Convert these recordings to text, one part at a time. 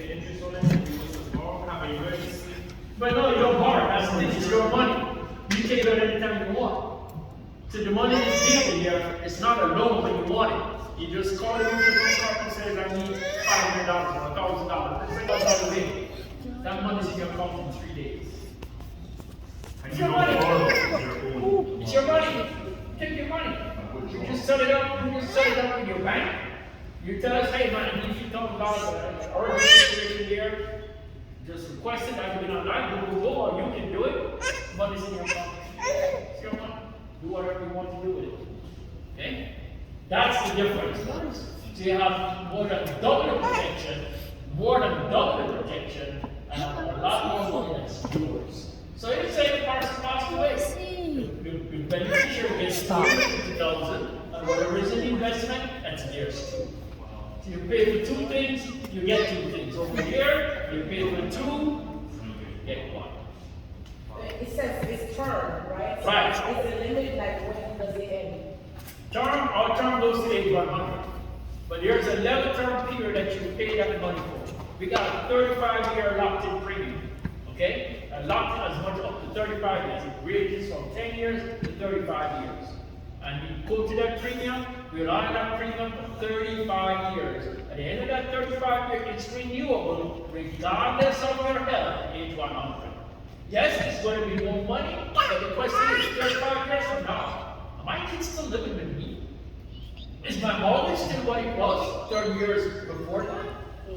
pay interest on it, if you was to borrow, have an emergency. But no, you don't borrow. That's the thing. It's your money. You take it out anytime you want. So the money is given here. It's not a loan when you want it. You just call it in your bank and say, I need $500 or $1,000. It's $1,000. That money's in your account in 3 days. And It's you your don't money. borrow, it's your own. It's your money. Take your money. You just set it up. You just set it up with your bank. You tell us, hey man, I need $2,000. Or a situation here. Just request it. I can be online. Go, or you can do it. Money's in your account. It's your money. Do whatever you want to do with it. Okay? That's the difference. So you have more than double the protection, and a lot more money that's yours. So if say the person passed away, the beneficiary gets $250,000, and whatever is in the investment, that's theirs too. So you pay for two things, you get two things. Over here, you pay for two, you get one. It says it's term, right? Right. Is it limited, like when does it end? Our term goes to age 100. But there's a level term period that you pay that money for. We got a 35-year locked-in premium. Okay? Locked as much up to 35 years. It ranges from 10 years to 35 years. And you go to that premium, we'll honor that premium for 35 years. At the end of that 35 years, it's renewable regardless of your health at age 100. Yes, it's going to be more money, but the question is 35 years from now, are my kids still living with me? Is my mortgage still what it was 30 years before that?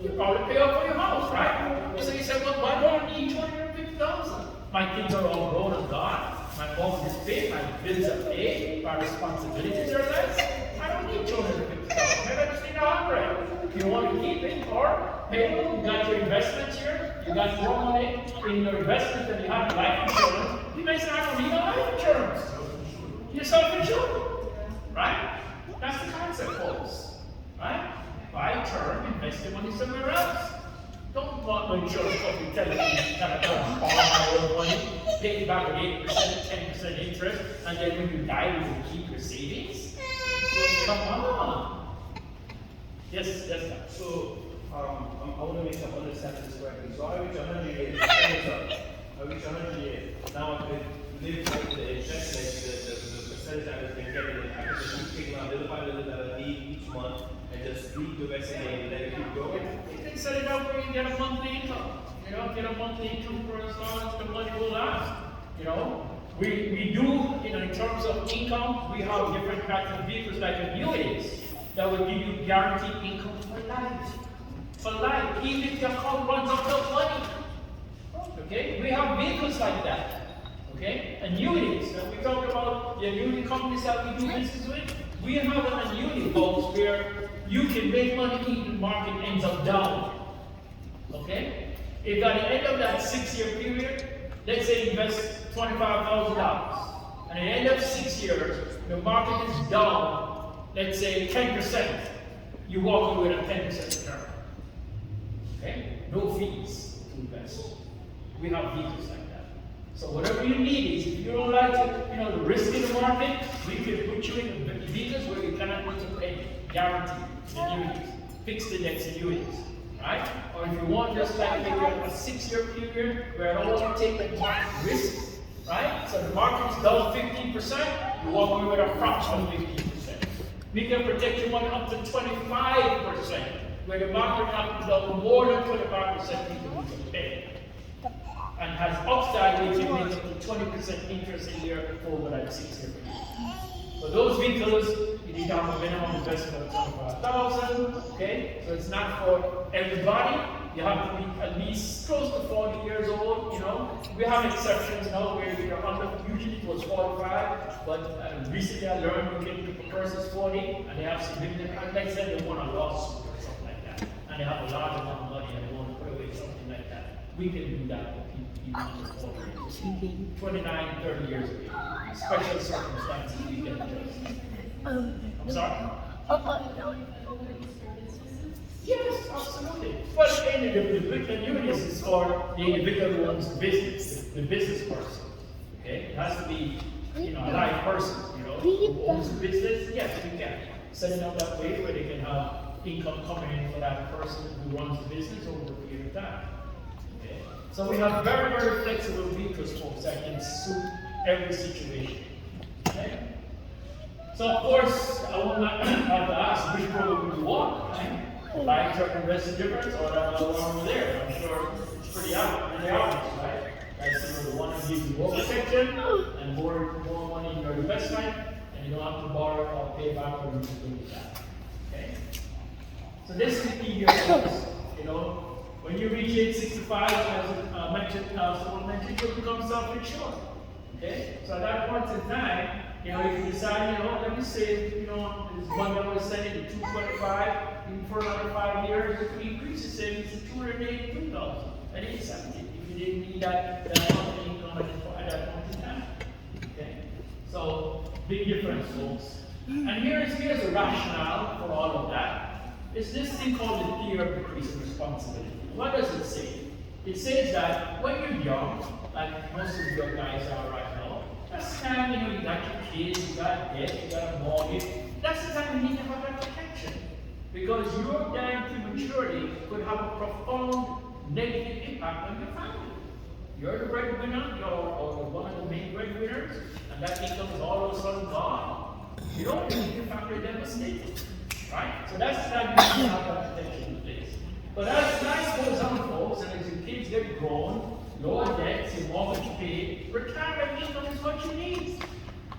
You probably pay off for your house, right? So you say, well, why do I need $250,000? My kids are all grown and gone. My mortgage is paid, my bills are paid, my responsibilities are less. I don't need $250,000. Maybe I just need $100. If you want to keep it or pay it, you got your investments here, you got more money in your investment than you have in life insurance. You may say, I don't need no life insurance. You're self-insured, right? That's the concept, folks, right? Buy term, invest your money somewhere else. Don't want no insurance company telling you that I borrow my own money, pay it back at 8%, 10% interest, and then when you die, you will keep your savings. Come on. Yes, sir. So, I want to make sure I'm understanding this correctly. So I reach 100 years, I reach 100 years. Now I could live like the investment, the percentage I've been getting, I could just keep taking out little by little that I need each month and just leave the rest of it and let it keep going. You can set it up where you get a monthly income. You know, get a monthly income for as long as the money will last. You know, we do, you know, in terms of income, we have different kinds of vehicles like annuities that will give you guaranteed income for life. For life, even if your account runs out of money. Okay, we have vehicles like that. Okay, annuities. We talk about the annuity companies that we do business with. We have an annuity, folks, where you can make money even the market ends up down. Okay, if at the end of that 6-year period, let's say you invest $25,000, and at the end of 6 years, the market is down, let's say 10%, you walk away with a 10% return. Okay? No fees to invest. We have vehicles like that. So whatever you need is, if you don't like to, you know, the risk in the market, we can put you in the vehicles where you cannot put to pay guaranteed annuities, fixed index annuities, right? Or if you want just like maybe a 6-year period where I don't want to take the market risk, right? So the market's down 15%, you walk away with approximately 15%. We can protect your money up to 25%. Where the market happens down more than 25% people need to pay. And has upside where you can make up to 20% interest a year over that 6-year period. For those vehicles, you need to have a minimum investment of $25,000. Okay? So it's not for everybody. You have to be at least close to 40 years old, you know. We have exceptions now where you're under, usually it was 45, but recently I learned you can, if a person's 40 and they have significant, like I said, they want a lawsuit or something like that, and they have a large amount of money and they want to put away something like that. We can do that for people under 40, 29, 30 years of age. Special circumstances we can adjust. I'm sorry? Yes, absolutely. But the annuities is for the individual who owns the business, the business person. Okay? It has to be, you know, a live person, you know, who owns the business. Yes, we can. Set it up that way where they can have income coming in for that person who runs the business over a period of time. Okay? So we have very, very flexible vehicles, folks, that can suit every situation. Okay? So of course, I will not have to ask which program would you want, right? Buy term invested difference or that other one over there. I'm sure it's pretty obvious, right? That's the one that gives you more protection and more money in your investment, and you don't have to borrow or pay back or anything like that. Okay? So this is the key here, folks. You know, when you reach age 65, as someone mentioned, you become self-insured. Okay? So at that point in time, you know, if you decide, you know, let me save, you know, this one that was saying to 225, even for another 5 years, if we increase the savings to 282,000 at age 70, if you didn't need that monthly income at that point in time. Okay? So, big difference, folks. And here's the rationale for all of that. It's this thing called the theory of decreasing responsibility. What does it say? It says that when you're young, like most of your guys are right now, that's the time, you know, you got your kids, you got debt, you got a mortgage. That's the time you need to have that protection. Because your dying prematurely could have a profound negative impact on your family. You're the breadwinner, or one of the main breadwinners, and that income is all of a sudden gone. You don't leave your family devastated. Right? So that's the time you need to have that protection in place. But as life goes on, folks, and as your kids get grown, lower debts, your mortgage paid, retirement income is what you need.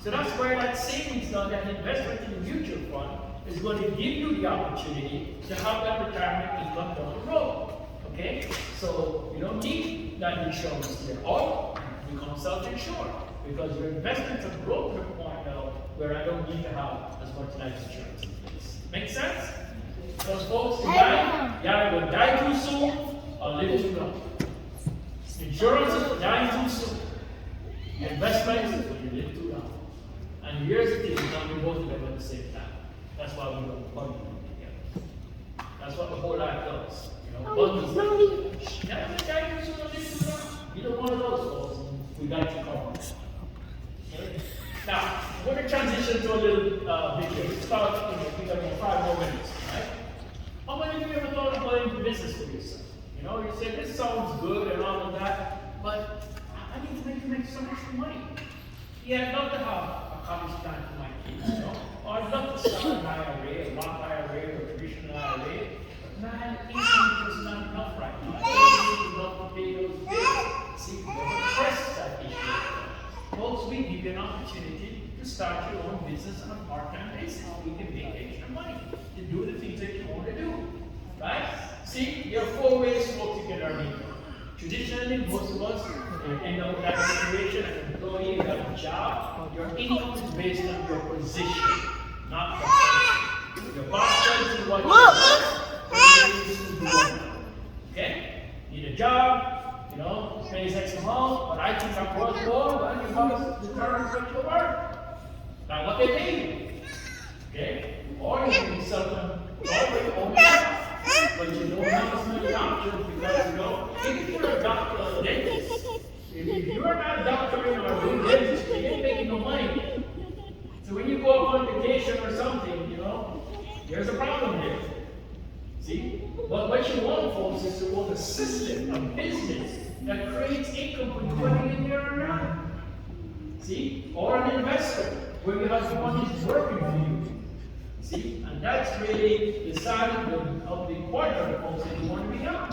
So that's where that savings now, that investment in the mutual fund, is going to give you the opportunity to have that retirement income down the road. Okay? So you don't need that insurance there. Or you become self-insured because your investments have grown to a point now where I don't need to have as much life insurance in place. Make sense? Because folks, you either die too soon or live too long. Insurance is dying too soon. Investments is when you live too long. And here's the thing, you can't do both of them at the same time. That's why we don't bundle them together. That's what the whole life does. You know, bundles them. Never die too soon or live too long. Either one of those, folks, we got you covered. Okay? Now, we're going to transition to a little video. It's about, we got about 5 more minutes, right? How many of you ever thought of going into business for yourself? You know, you say, this sounds good and all of that, but I need to make so much money. Yeah, I'd love to have a college plan for my kids, you know? Or I'd love to start an IRA, a Roth IRA, or a traditional IRA. But man, income is just not enough right now. I don't need enough to pay those bills. See, we never press that issue. Folks, we give you an opportunity to start your own business on a part-time basis. We can make extra money to do the things that you want to do. Right? See, there are 4 ways folks you can earn income. Traditionally, most of us end up in that situation, an employee, you have a job. Your income is based on your position, not the person. Your boss tells you what you do. Okay? Need a job, you know, pays X amount, but I think I'm worth more, but your boss determines what you worth. Not what they pay you. Okay? Or you can be self-employed, own job. But you don't have as many options because, you know, if you're a doctor or a dentist, if you're not a doctor or a dentist, you ain't making no money. So when you go on vacation or something, you know, there's a problem there. See? But what you want, folks, is to own a system, a business that creates income for you running in there around. See? Or an investor, where you have money working for you. See? And that's really the side of the quadrant, folks, that you want to become.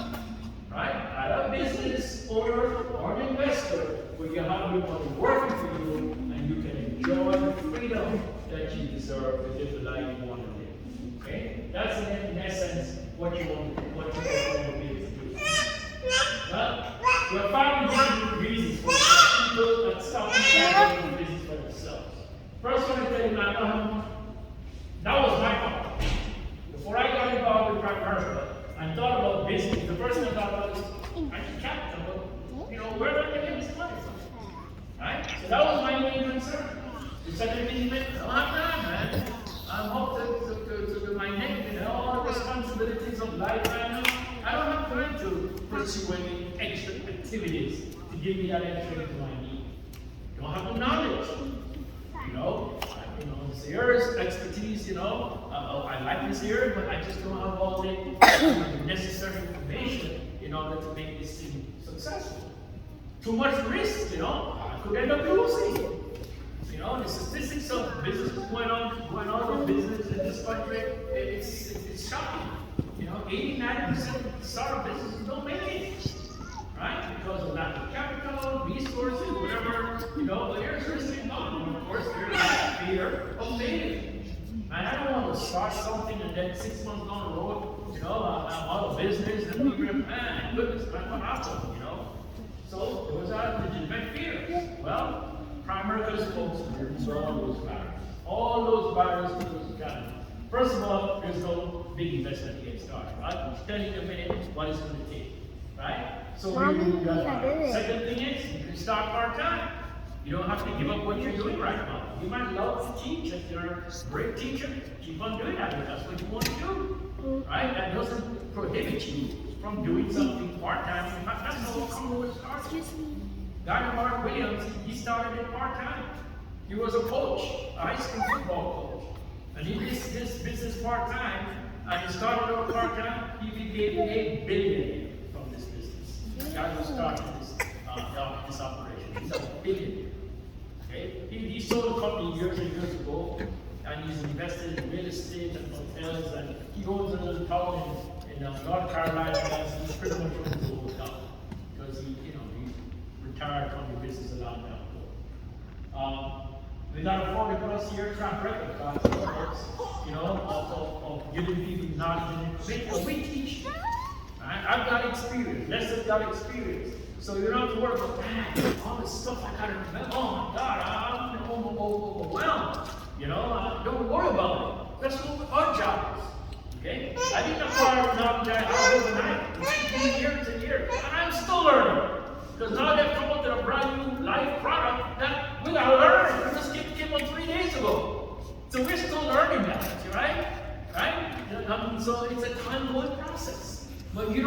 Right? Either a business owner or an investor where you have your money working for you and you can enjoy the freedom that you deserve to live the life you want to live. Okay? That's in essence what you want to be able to do. Well, there are 5 different reasons for people that stop doing business for themselves. First one, I tell you, that was my fault. Before I got involved with Prime America and thought about business, the first thing I thought about was, I need capital, but, you know, where do I get this money from? Right? So that was my main concern. The second thing meant, oh, I'm not, man. I'm up to my neck and all the responsibilities of life right now. I don't have time to pursue any extra activities to give me that extra into my need. Don't have the knowledge. You know, this area's expertise, I like this area, but I just don't have all the necessary information in order to make this thing successful. Too much risk, I could end up losing. The statistics of businesses going out of business in this country, it's shocking. 80-90% of startup businesses don't make it. Right? Because of lack of capital, resources, whatever, but there's risk involved. And of course, there's that fear of failure. And I don't want to start something and then 6 months down the road, I'm out of business and people are, goodness, what happened, So there was a legitimate fear. Well, primary folks removed all those barriers. All those barriers to those academy. First of all, there's no big investment to get started, right? I'm telling you in a minute what it's going to take, right? So we remove that barrier. Second thing is, you can start part-time. You don't have to give up what you're doing right now. You might love to teach. If you're a great teacher, keep on doing that if that's what you want to do, right? That doesn't prohibit you from doing something part-time. In fact, that's how Congress started. Guy Mark Williams, he started it part-time. He was a coach, a high school football coach. And he did this business part-time, and he started out part-time. He became $8 billion from this business. The guy who started this operation. He's a billionaire. Okay? He sold a company years and years ago, and he's invested in real estate and hotels, and he owns a little town in North Carolina. He's pretty much owns the whole town because he retired from the business a long time ago. We got a 40+ year track record, guys, of giving people knowledge and information. We teach. Right? I've got experience. Leslie's got experience. So you don't have to worry about all this stuff I gotta remember. Oh my God, I'm overwhelmed. Don't worry about it. That's what our job is. Okay? I didn't acquire knowledge overnight. It's taken years and years. And I'm still learning. Because now they've come up with a brand new live product that we gotta learn. We just came on 3 days ago. So we're still learning that, right? Right? So it's a time-going process. But you don't